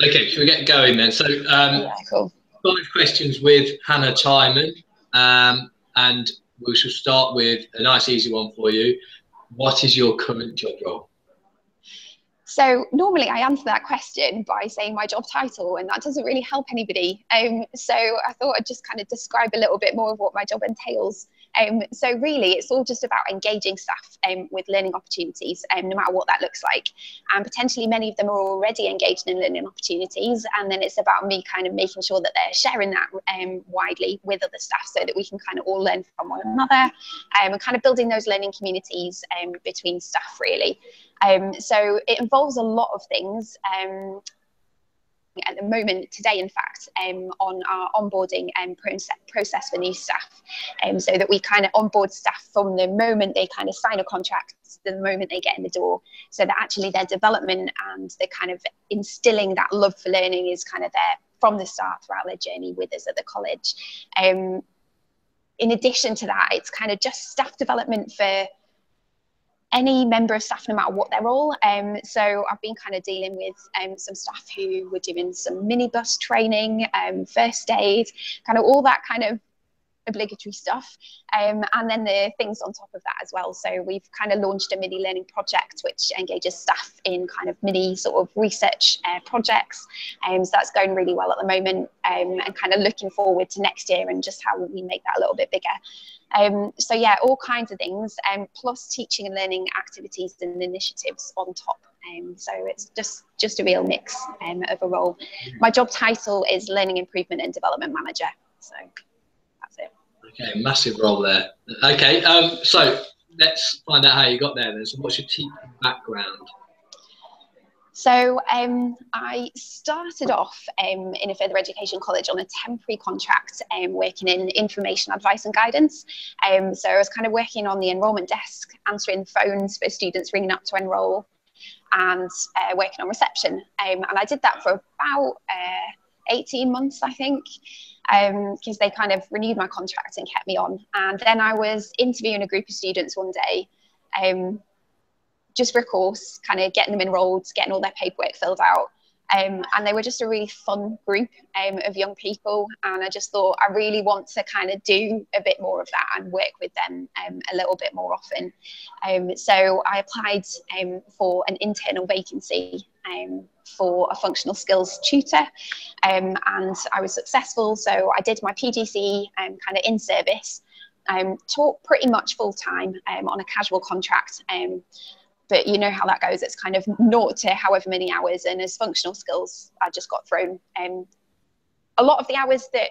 Okay, should we get going then? So, Yeah, cool. 5 questions with Hannah Tyreman, and we shall start with a nice easy one for you. What is your current job role? So normally I answer that question by saying my job title, and that doesn't really help anybody. So I thought I'd just kind of describe a little bit more of what my job entails. So really, it's all just about engaging staff with learning opportunities, no matter what that looks like. And potentially many of them are already engaged in learning opportunities. And then it's about me kind of making sure that they're sharing that widely with other staff so that we can kind of all learn from one another, and kind of building those learning communities between staff, really. So it involves a lot of things. At the moment, today, in fact, on our onboarding process for new staff, so that we kind of onboard staff from the moment they kind of sign a contract to the moment they get in the door, so that actually their development and the kind of instilling that love for learning is kind of there from the start throughout their journey with us at the college. In addition to that, it's kind of just staff development for any member of staff, no matter what their role. So I've been kind of dealing with some staff who were doing some minibus training, first aid, kind of all that kind of obligatory stuff, and then the things on top of that as well. So we've kind of launched a mini learning project which engages staff in kind of mini sort of research projects, so that's going really well at the moment, and kind of looking forward to next year and just how we make that a little bit bigger. So yeah, all kinds of things, plus teaching and learning activities and initiatives on top. So it's just a real mix of a role. My job title is Learning Improvement and Development Manager. So that's it. Okay, massive role there. Okay, so let's find out how you got there then. So what's your teaching background? So I started off in a further education college on a temporary contract, working in information advice and guidance. So I was kind of working on the enrolment desk, answering phones for students ringing up to enrol, and working on reception. And I did that for about 18 months, I think, because they kind of renewed my contract and kept me on. And then I was interviewing a group of students one day, just for a course, kind of getting them enrolled, getting all their paperwork filled out. And they were just a really fun group of young people. And I just thought I really want to kind of do a bit more of that and work with them a little bit more often. So I applied for an internal vacancy for a functional skills tutor, and I was successful. So I did my PGCE kind of in service, taught pretty much full time on a casual contract. But you know how that goes. It's kind of 0 to however many hours. And as functional skills, I just got thrown a lot of the hours that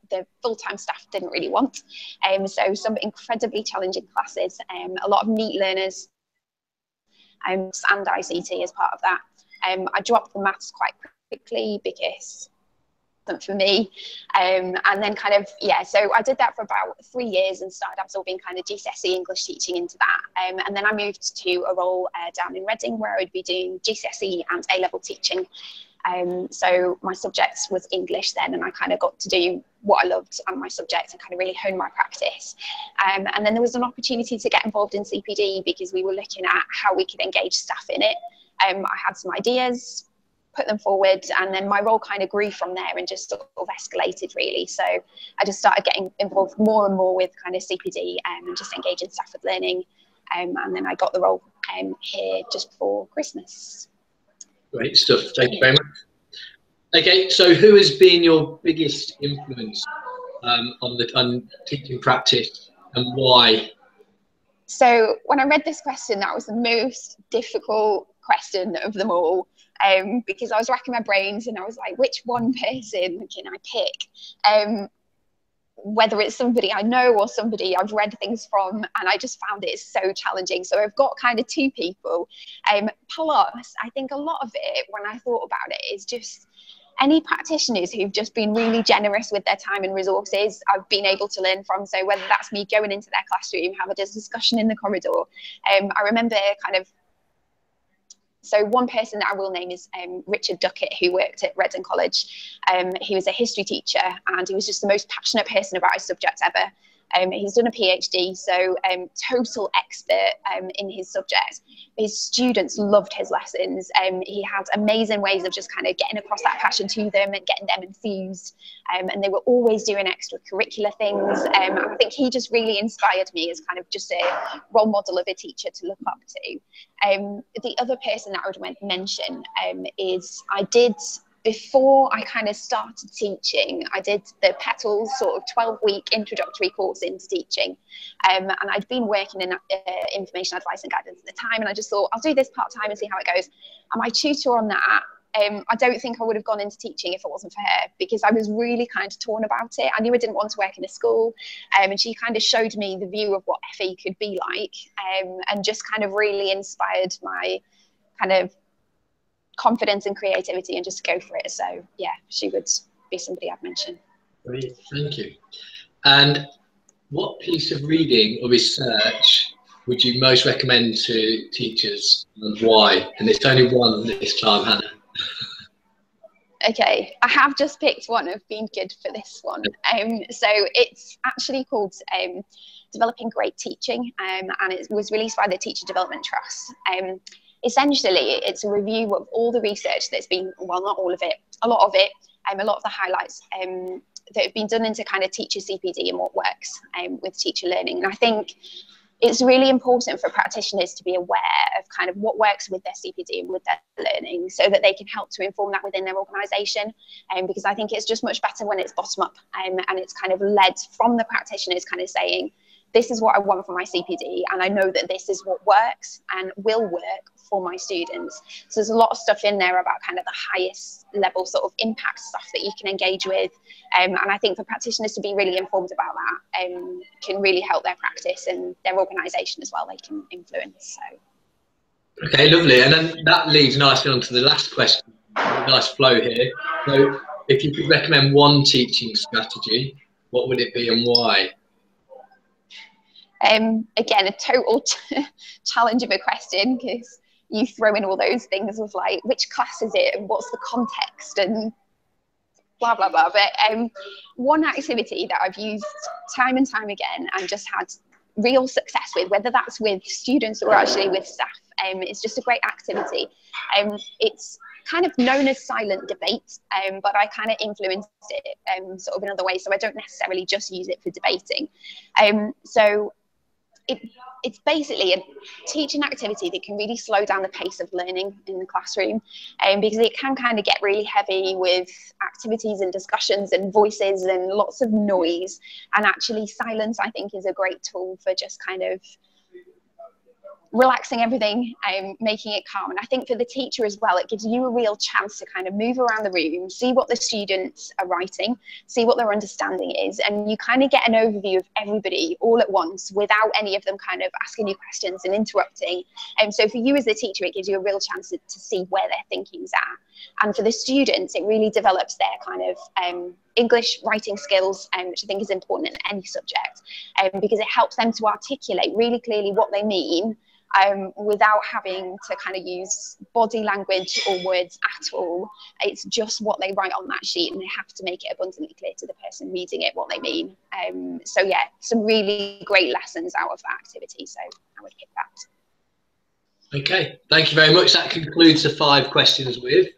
the full-time staff didn't really want. So some incredibly challenging classes, a lot of neat learners, and ICT as part of that. I dropped the maths quite quickly because for me, and then kind of, yeah, so I did that for about 3 years and started absorbing kind of GCSE English teaching into that, and then I moved to a role down in Reading where I would be doing GCSE and A-level teaching. So my subject was English then, and I kind of got to do what I loved on my subject and kind of really hone my practice. And then there was an opportunity to get involved in CPD because we were looking at how we could engage staff in it. I had some ideas, put them forward, and then my role kind of grew from there and just sort of escalated, really. So I just started getting involved more and more with kind of CPD and just engaging staff with learning, and then I got the role here just before Christmas. Great stuff, thank you very much. Okay, so who has been your biggest influence on teaching practice, and why? So when I read this question, that was the most difficult question of them all, because I was racking my brains and I was like, which one person can I pick? Whether it's somebody I know or somebody I've read things from, and I just found it so challenging. So I've got kind of 2 people. Plus, I think a lot of it, when I thought about it, is just any practitioners who've just been really generous with their time and resources, I've been able to learn from. So whether that's me going into their classroom, have a discussion in the corridor. I remember kind of, so one person that I will name is Richard Duckett, who worked at Reading College. He was a history teacher, and he was just the most passionate person about his subject ever. He's done a PhD, so total expert in his subject. His students loved his lessons. He had amazing ways of just kind of getting across that passion to them and getting them enthused. And they were always doing extracurricular things. I think he just really inspired me as kind of just a role model of a teacher to look up to. The other person that I would mention is before I kind of started teaching, I did the Petals sort of 12-week introductory course into teaching. And I'd been working in information advice and guidance at the time, and I just thought, I'll do this part-time and see how it goes. And my tutor on that, I don't think I would have gone into teaching if it wasn't for her, because I was really kind of torn about it. I knew I didn't want to work in a school, and she kind of showed me the view of what FE could be like, and just kind of really inspired my kind of confidence and creativity and just go for it. So yeah, she would be somebody I'd mention. Great, thank you. And what piece of reading or research would you most recommend to teachers, and why? And it's only one this time, Hannah. Okay, I have just picked one. I've been good for this one. So it's actually called Developing Great Teaching, and it was released by the Teacher Development Trust. Essentially, it's a review of all the research that's been, well, not all of it, a lot of it, a lot of the highlights that have been done into kind of teacher CPD and what works with teacher learning. And I think it's really important for practitioners to be aware of kind of what works with their CPD and with their learning, so that they can help to inform that within their organisation. Because I think it's just much better when it's bottom up, and it's kind of led from the practitioners kind of saying, this is what I want for my CPD, and I know that this is what works and will work for my students. So there's a lot of stuff in there about kind of the highest level sort of impact stuff that you can engage with. And I think for practitioners to be really informed about that can really help their practice and their organisation as well. They can influence. So. Okay, lovely. And then that leads nicely on to the last question. Nice flow here. So if you could recommend one teaching strategy, what would it be and why? Again, a total challenge of a question, because you throw in all those things of like, which class is it and what's the context and blah, blah, blah. But one activity that I've used time and time again and just had real success with, whether that's with students or actually with staff, it's just a great activity. It's kind of known as silent debate, but I kind of influenced it sort of in other ways, so I don't necessarily just use it for debating. So it's basically a teaching activity that can really slow down the pace of learning in the classroom, because it can kind of get really heavy with activities and discussions and voices and lots of noise, and actually silence, I think, is a great tool for just kind of relaxing everything, making it calm. And I think for the teacher as well, it gives you a real chance to kind of move around the room, see what the students are writing, see what their understanding is, and you kind of get an overview of everybody all at once without any of them kind of asking you questions and interrupting. So for you as the teacher, it gives you a real chance to see where their thinking's at. And for the students, it really develops their kind of English writing skills, which I think is important in any subject, because it helps them to articulate really clearly what they mean, without having to kind of use body language or words at all. It's just what they write on that sheet, and they have to make it abundantly clear to the person reading it what they mean. So yeah, some really great lessons out of that activity, so I would pick that. Okay, thank you very much. That concludes the 5 questions with.